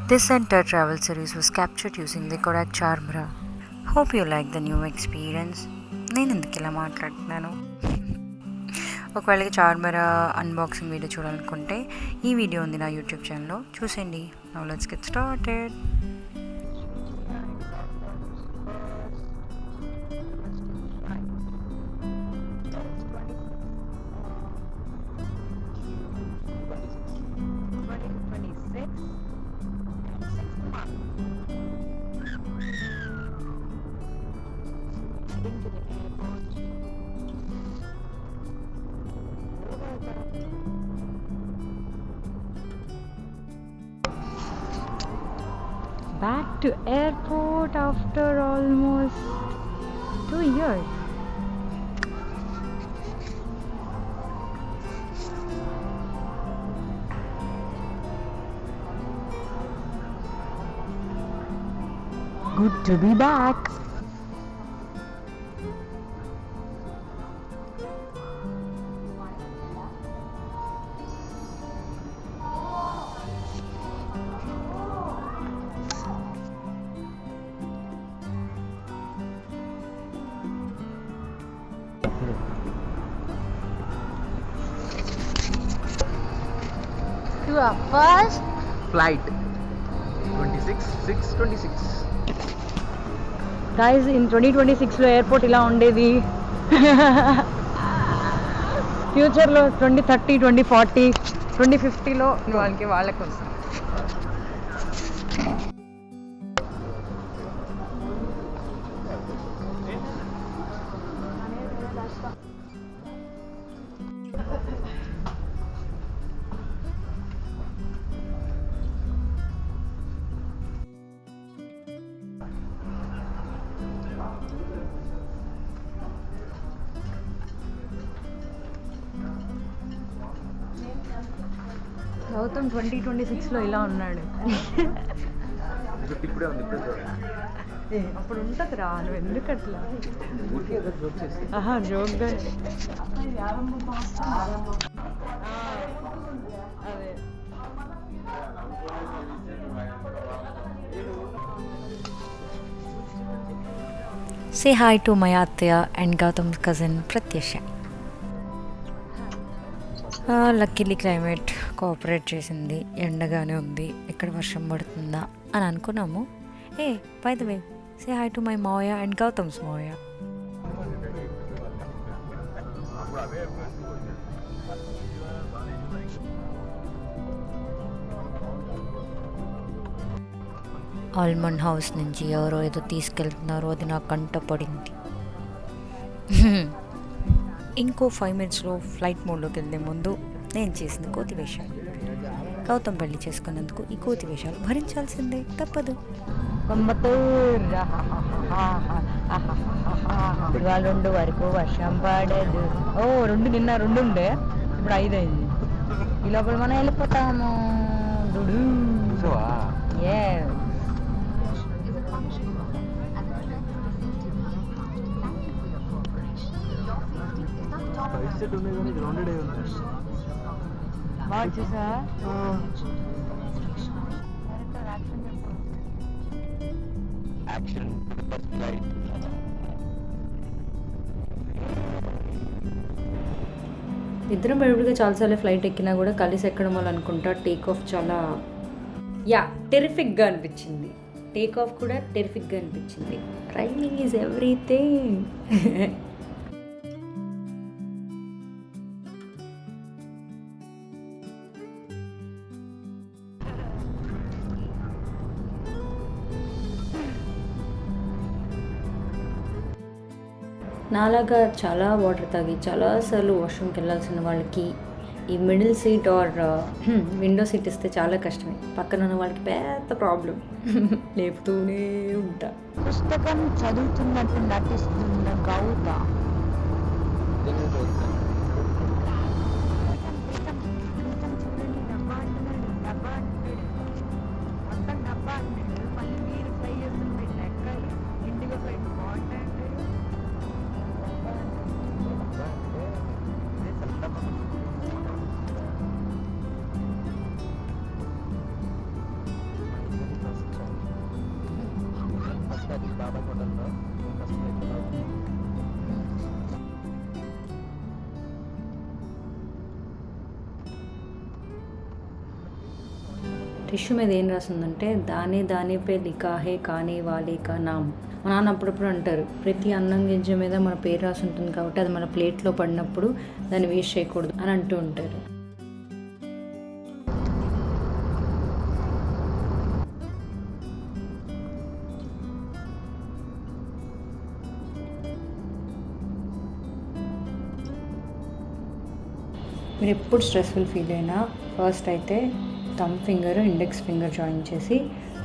This entire travel series was captured using the Kodak Charmra. Hope you like the new experience. నేను ఎందుకు ఇలా మాట్లాడుతున్నాను. ఒకవేళ చార్మరా unboxing video చూడాలనుకుంటే ఈ వీడియో ఉంది నా యూట్యూబ్ ఛానల్లో చూసేయండి. Now let's get started. Back to airport after almost 2 years. Good to be back. To our first flight 26/6/26. guys in 2026 లో ఎయిర్పోర్ట్ ఇలా ఉండేది. ఫ్యూచర్లో 2030 2040 2050లో వాళ్ళకి వస్తుంది. గౌతమ్ 2026లో ఇలా ఉన్నాడు. అప్పుడు ఉంటుంది రా, నువ్వు ఎందుకు అట్లా జోక్గా. అదే Say hi to my Atya and Gautam's cousin Pratyasha. Luckily climate cooperate చేసింది. ఎండగానే ఉంది. ఎక్కడ వర్షం పడుతుందా అని అనుకున్నాము. By the way say hi to my మావయ్య అండ్ గౌతమ్స్ మావయ్య. ఆల్మండ్ హౌస్ నుంచి ఎవరో ఏదో తీసుకెళ్తున్నారో అది నా కంట పడింది. ఇంకో 5 minutesలో ఫ్లైట్ మోడ్లోకి వెళ్ళే ముందు నేను చేసిన కోతి వేషాలు. గౌతమ్ పెళ్లి చేసుకున్నందుకు ఈ కోతి వేషాలు భరించాల్సిందే, తప్పదు. రెండు వరకు వర్షం పడదు. నిన్న 2 ఉండే, ఇప్పుడు 5 అయింది. ఈ లోపల మనం వెళ్ళిపోతాము. బాగా చూసా. ఇద్దరం బయటగా చాలాసార్లు ఫ్లైట్ ఎక్కినా కూడా కలిసి ఎక్కడం వల్ల అనుకుంటా టేక్ ఆఫ్ చాలా టెరిఫిక్గా అనిపించింది. టేక్ ఆఫ్ కూడా టెరిఫిక్గా అనిపించింది. Riding is everything. నాలాగా చాలా వాటర్ తాగి చాలాసార్లు వాష్రూమ్కి వెళ్ళాల్సిన వాళ్ళకి ఈ middle seat or window seat ఇస్తే చాలా కష్టమే. పక్కన ఉన్న వాళ్ళకి పెద్ద ప్రాబ్లం, లేపుతూనే ఉంటా. పుస్తకం చదువుతున్నట్టు నటిస్తున్న గౌత టిష్యూ మీద ఏం రాసిందంటే దానే దానే పే లిఖా హే కానే వాలే కా నామ్. మా నాన్న అప్పుడప్పుడు అంటారు, ప్రతి అన్నం గింజ మీద మన పేరు రాసి ఉంటుంది కాబట్టి అది మన ప్లేట్లో పడినప్పుడు దాన్ని వేస్ట్ చేయకూడదు అని అంటూ ఉంటారు. మీరు ఎప్పుడు స్ట్రెస్ఫుల్ ఫీల్ అయినా ఫస్ట్ అయితే thumb finger index finger join చేసి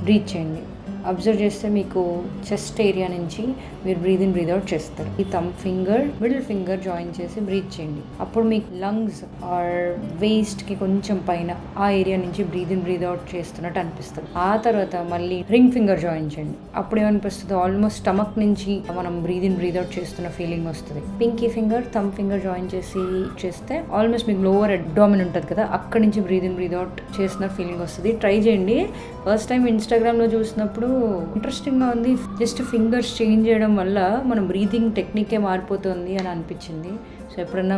బ్రీత్ చేయండి. అబ్జర్వ్ చేస్తే మీకు చెస్ట్ ఏరియా నుంచి మీరు బ్రీత్ ఇన్ బ్రీత్ అవుట్ చేస్తారు. ఈ thumb finger middle finger join చేసి బ్రీత్ చేయండి. అప్పుడు మీకు లంగ్స్ ఆర్ వేస్ట్కి కొంచెం పైన ఆ ఏరియా నుంచి బ్రీత్ ఇన్ బ్రీత్ అవుట్ చేస్తున్నట్టు అనిపిస్తుంది. ఆ తర్వాత మళ్ళీ రింగ్ ఫింగర్ జాయిన్ చేయండి. అప్పుడు ఏమనిపిస్తుంది, ఆల్మోస్ట్ స్టమక్ నుంచి మనం బ్రీత్ ఇన్ బ్రీత్ అవుట్ చేస్తున్న ఫీలింగ్ వస్తుంది. Pinky finger thumb finger join చేసి చేస్తే ఆల్మోస్ట్ మీకు లోవర్ అబ్డామిన్ ఉంటుంది కదా, అక్కడి నుంచి బ్రీత్ ఇన్ బ్రీత్ అవుట్ చేస్తున్న ఫీలింగ్ వస్తుంది. ట్రై చేయండి. ఫస్ట్ టైం ఇన్స్టాగ్రామ్లో చూసినప్పుడు ఇంట్రెస్టింగ్గా ఉంది. జస్ట్ ఫింగర్స్ చేంజ్ చేయడం వల్ల మన బ్రీతింగ్ టెక్నికే మారిపోతుంది అని అనిపించింది. సో ఎప్పుడన్నా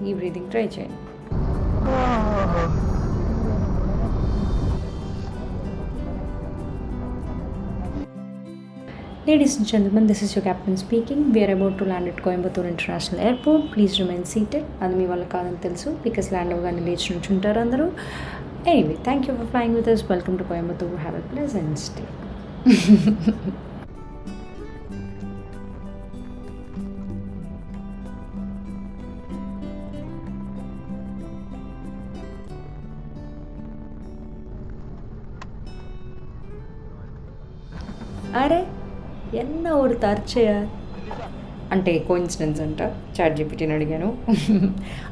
ఈ బ్రీతింగ్ ట్రై చేయండి. Ladies and gentlemen, this is your captain speaking. We are about to land at Coimbatore International Airport. Please remain seated. అది మీ వల్ల కాదని తెలుసు, బికాస్ ల్యాండ్ అవ్వగానే లేచి నుంచి ఉంటారు అందరూ. Anyway, thank you for flying with us. Welcome to Coimbatore. Have a pleasant stay. అరే ఎన్న ఒక తర్చయా అంటే కోఇన్సిడెన్స్ అంట. చాట్ జీపీటీని అడిగాను.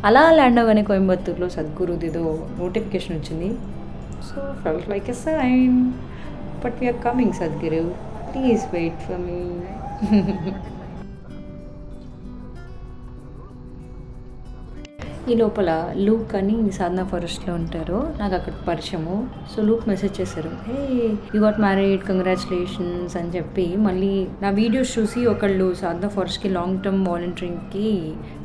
అలా ల్యాండ్ అవ్వగానే కోయంబత్తూరులో సద్గురుదిదో నోటిఫికేషన్ వచ్చింది. So felt like a sign, but we're coming Sadhguru, please wait for me. ఈ లోపల లూక్ అని సాధనా ఫారెస్ట్లో ఉంటారు, నాకు అక్కడ పరిచయము. సో లూక్ మెసేజ్ చేశారు, hey you got married, congratulations అని చెప్పి. మళ్ళీ నా వీడియోస్ చూసి ఒకళ్ళు సాధనా ఫారెస్ట్కి లాంగ్ టర్మ్ వాలంటీరింగ్కి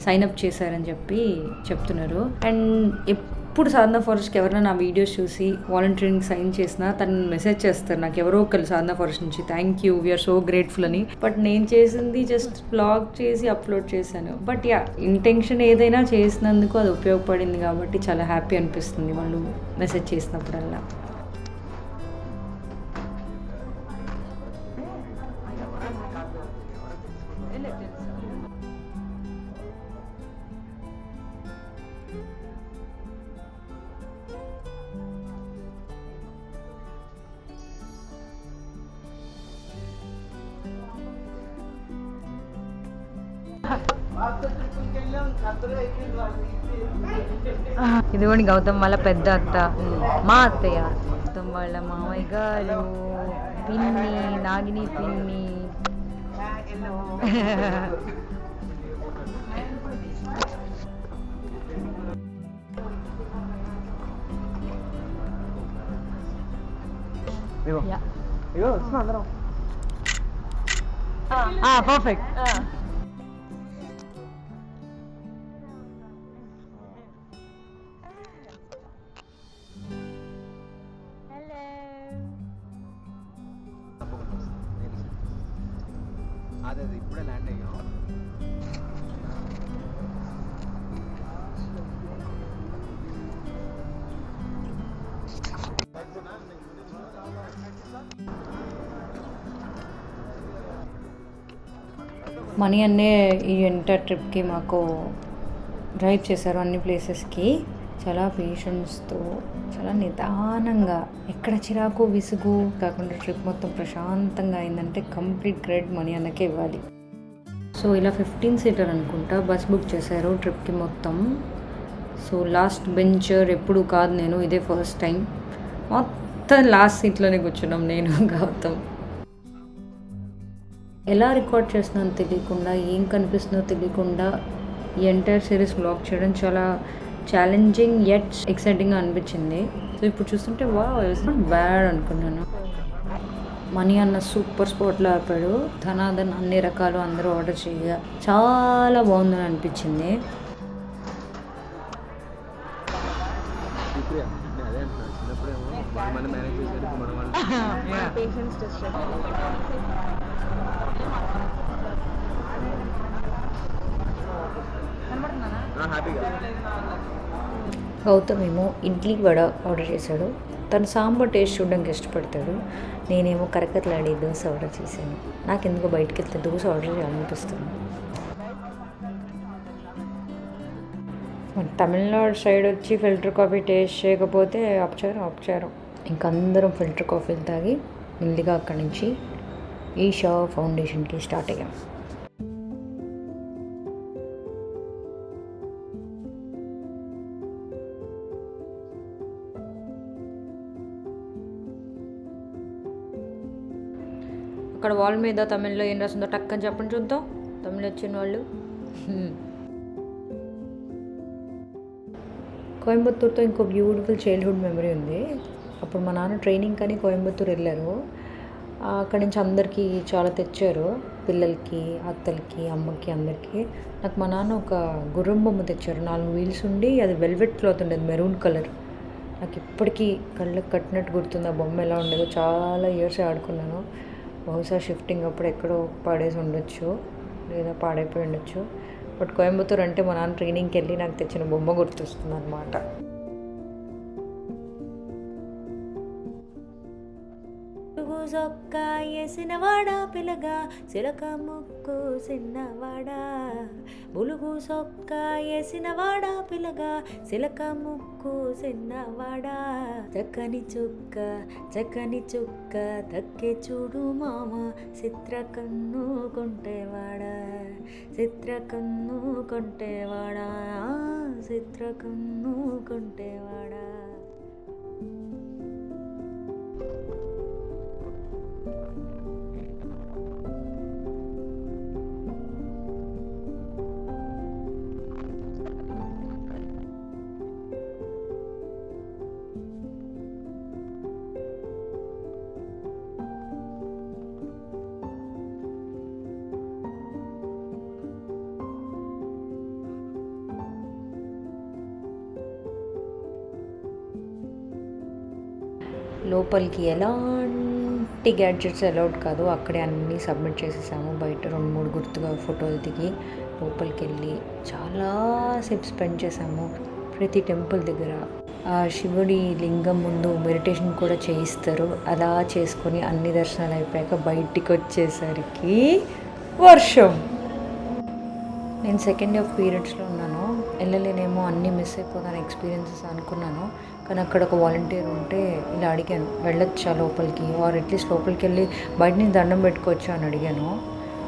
సైన్ అప్ చేశారని చెప్పి చెప్తున్నారు. అండ్ ఎప్పుడు సాధనా ఫారెస్ట్కి ఎవరైనా నా వీడియోస్ చూసి వాలంటీరింగ్ సైన్ చేసినా తను మెసేజ్ చేస్తారు నాకు, ఎవరో ఒకళ్ళు సాధనా ఫారెస్ట్ నుంచి, thank you, we're so grateful అని. బట్ నేను చేసింది జస్ట్ బ్లాగ్ చేసి అప్లోడ్ చేశాను. బట్ యా, ఇంటెన్షన్ ఏదైనా చేసినందుకు అది ఉపయోగపడింది కాబట్టి చాలా హ్యాపీ అనిపిస్తుంది వాళ్ళు మెసేజ్ చేసినప్పుడల్లా. ఇదిగోండి గౌతమ్ వాళ్ళ పెద్ద అత్త, మా అత్తయ్య, గౌతమ్ వాళ్ళ మామయ్య గారు, పిన్ని, నాగిని పిన్ని. పర్ఫెక్ట్. అదే ఇప్పుడే ల్యాండ్ అయ్యాం. మనీ అన్నే ఈ ఎంటర్ ట్రిప్కి మాకు డ్రైవ్ చేశారు అన్ని ప్లేసెస్కి. చాలా పేషెన్స్తో, చాలా నిదానంగా, ఎక్కడ చిరాకు విసుగు కాకుండా ట్రిప్ మొత్తం ప్రశాంతంగా అయిందంటే కంప్లీట్ క్రెడిట్ మనీ అన్నకే ఇవ్వాలి. సో ఇలా 15 సీటర్ అనుకుంటా బస్ బుక్ చేశారు ట్రిప్కి మొత్తం. సో లాస్ట్ బెంచర్ ఎప్పుడు కాదు నేను, ఇదే ఫస్ట్ టైం. మొత్తం లాస్ట్ సీట్లోనే కూర్చున్నాం నేను, గౌతమ్. ఎలా రికార్డ్ చేస్తున్నానో తెలియకుండా, ఏం కనిపిస్తుందో తెలియకుండా ఈ ఎంటైర్ సిరీస్ బ్లాగ్ చేయడం చాలా ఛాలెంజింగ్ యట్ ఎక్సైటింగ్గా అనిపించింది. సో ఇప్పుడు చూస్తుంటే వా ఇట్స్ నాట్ బ్యాడ్ అనుకున్నాను. మనీ అన్న సూపర్ స్పాట్లో ఆపాడు. ధనాధన్ అన్ని రకాలు అందరూ ఆర్డర్ చేయగా చాలా బాగుందని అనిపించింది. గౌతమ్ ఏమో ఇడ్లీ వడ ఆర్డర్ చేశాడు. తను సాంబార్ టేస్ట్ చూడడానికి ఇష్టపడతాడు. నేనేమో కరకరలాడే దోశ ఆర్డర్ చేశాను. నాకు ఎందుకో బయటకు వెళ్తే దోశ ఆర్డర్ చేయాలనిపిస్తుంది. తమిళనాడు సైడ్ వచ్చి ఫిల్టర్ కాఫీ టేస్ట్ చేయకపోతే అపచారం. ఇంకా అందరం ఫిల్టర్ కాఫీలు తాగి మెల్లిగా అక్కడి నుంచి ఈషా ఫౌండేషన్కి స్టార్ట్ అయ్యాం. అక్కడ వాల్ మీద తమిళ్లో ఏం రాస్తుందో టక్కని చెప్పండి చూద్దాం. తమిళ్ వచ్చిన వాళ్ళు. కోయంబత్తూరుతో ఇంకో బ్యూటిఫుల్ చైల్డ్హుడ్ మెమరీ ఉంది. అప్పుడు మా నాన్న ట్రైనింగ్ కానీ కోయంబత్తూరు వెళ్ళారు. అక్కడి నుంచి అందరికీ చాలా తెచ్చారు, పిల్లలకి, అత్తలకి, అమ్మకి, అందరికీ. నాకు మా నాన్న ఒక గుర్రం బొమ్మ తెచ్చారు. 4 వీల్స్ ఉండి అది వెల్వెట్ క్లాత్ ఉండేది, మెరూన్ కలర్. నాకు ఇప్పటికీ కళ్ళకి కట్టినట్టు గుర్తుంది ఆ బొమ్మ ఎలా ఉండేదో. చాలా ఇయర్స్ ఆడుకున్నాను. బహుశా షిఫ్టింగ్ అప్పుడు ఎక్కడో పడేసి ఉండొచ్చు, లేదా పాడైపోయి ఉండొచ్చు. బట్ కోయంబత్తూరు అంటే మా నాన్న ట్రైనింగ్కి వెళ్ళి నాకు తెచ్చిన బొమ్మ గుర్తొస్తుంది అనమాట. సొక్క వేసినవాడా పిల్లగా సిలక ముక్కు సిన్నవాడా, బులుగు సొక్క వేసినవాడా పిల్లగా సిలక ముక్కు సిన్నవాడా, చక్కని చుక్క తక్కే చూడు మామ, చిత్ర కన్ను కొంటేవాడా, లోపలికి ఎలాంటి గ్యాడ్జెట్స్ అలౌడ్ కాదు. అక్కడే అన్నీ సబ్మిట్ చేసేసాము. బయట 2-3 గుర్తుగా ఫోటోలు దిగి లోపలికి వెళ్ళి చాలాసేపు స్పెండ్ చేసాము. ప్రతి టెంపుల్ దగ్గర ఆ శివుడి లింగం ముందు మెడిటేషన్ కూడా చేయిస్తారు. అలా చేసుకొని అన్ని దర్శనాలు అయిపోయాక బయటికి వచ్చేసరికి వర్షం. నేను సెకండ్ హాఫ్ పీరియడ్స్లో ఉన్నాను. వెళ్ళలేనేమో, అన్నీ మిస్ అయిపోతాను ఎక్స్పీరియన్సెస్ అనుకున్నాను. కానీ అక్కడ ఒక వాలంటీర్ ఉంటే ఇలా అడిగాను, వెళ్ళొచ్చా లోపలికి, ఆర్ అట్లీస్ట్ లోపలికి వెళ్ళి బయట నుంచి దండం పెట్టుకోవచ్చా అని అడిగాను.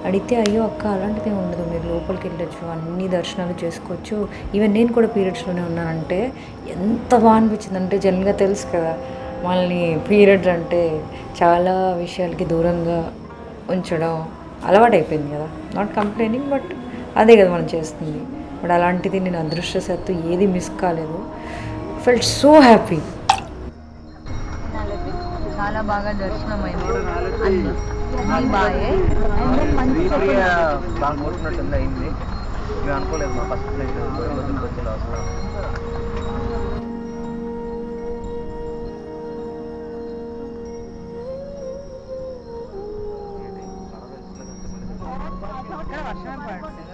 అడిగితే అయ్యో అక్క అలాంటిది ఉండదు, మీరు లోపలికి వెళ్ళొచ్చు, అన్ని దర్శనాలు చేసుకోవచ్చు. ఈవెన్ నేను కూడా పీరియడ్స్లోనే ఉన్నానంటే ఎంత బాగా అనిపించింది అంటే, జనరల్గా తెలుసు కదా మనల్ని పీరియడ్స్ అంటే చాలా విషయాలకి దూరంగా ఉంచడం అలవాటైపోయింది కదా. నాట్ కంప్లైనింగ్, బట్ అదే కదా మనం చేస్తుంది. బట్ అలాంటిది నేను అదృష్టవశాత్తు ఏది మిస్ కాలేదు. Felt so happy. చాలా బాగా దర్శనం అయింది. అనుకోలేదు మా ఫస్ట్ వర్షం పడట్లేదు.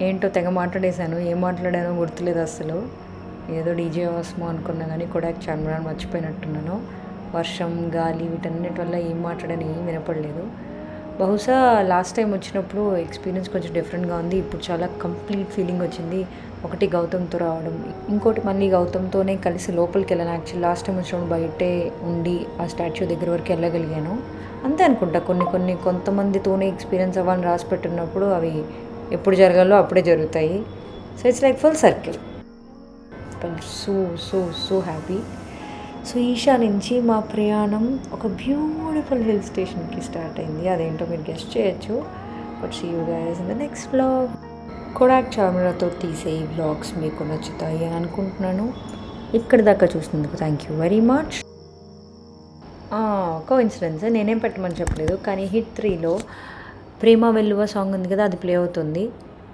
ఏంటో తెగ మాట్లాడేశాను, ఏం మాట్లాడానో గుర్తులేదు అసలు. ఏదో డీజే ఆస్మో అనుకున్నా కానీ కొడాక్ చార్మినార్ మర్చిపోయినట్టున్నాను. వర్షం, గాలి వీటన్నిటి వల్ల ఏం మాట్లాడాను ఏం వినపడలేదు. బహుశా లాస్ట్ టైం వచ్చినప్పుడు ఎక్స్పీరియన్స్ కొంచెం డిఫరెంట్గా ఉంది. ఇప్పుడు చాలా కంప్లీట్ ఫీలింగ్ వచ్చింది. ఒకటి గౌతమ్తో రావడం, ఇంకోటి మళ్ళీ గౌతమ్తోనే కలిసి లోపలికి వెళ్ళాను. యాక్చువల్లీ లాస్ట్ టైం వచ్చినప్పుడు బయటే ఉండి ఆ స్టాచ్యూ దగ్గర వరకు వెళ్ళగలిగాను. అంతే అనుకుంటా. కొంతమందితోనే ఎక్స్పీరియన్స్ అవ్వాలని రాసి పెట్టున్నప్పుడు అవి ఎప్పుడు జరగాలో అప్పుడే జరుగుతాయి. So it's like full circle. So so so happy. So Isha నుంచి మా ప్రయాణం ఒక బ్యూటిఫుల్ హిల్ స్టేషన్కి స్టార్ట్ అయింది. అదేంటో మీరు గెస్ట్ చేయొచ్చు. But see you guys in the next vlog. Kodak చార్మినార్తో తీసే ఈ వ్లాగ్స్ మీకు నచ్చుతాయి అని అనుకుంటున్నాను. ఇక్కడ దాకా చూసినందుకు thank you very much. Coincidence, నేనేం పెట్టమని చెప్పలేదు, కానీ హిట్ 3లో ప్రేమ వెల్లువ సాంగ్ ఉంది కదా, అది ప్లే అవుతుంది.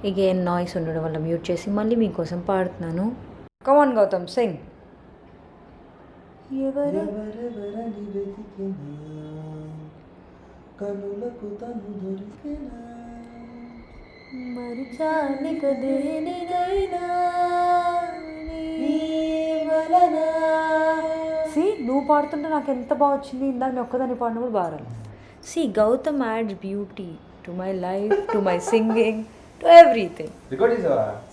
ఇక ఏం నాయిస్ ఉండడం వల్ల మ్యూట్ చేసి మళ్ళీ మీకోసం పాడుతున్నాను. Come on Gautam, sing. నువ్వు పాడుతుంటే నాకు ఎంత బాగా వచ్చింది. ఇందాక నేను ఒక్కదాన్ని పాడినప్పుడు బాగా రాలేదు. See, Gautam adds beauty to my life, to my singing, to everything.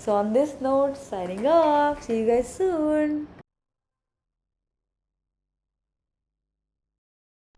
So on this note, signing off. See you guys soon.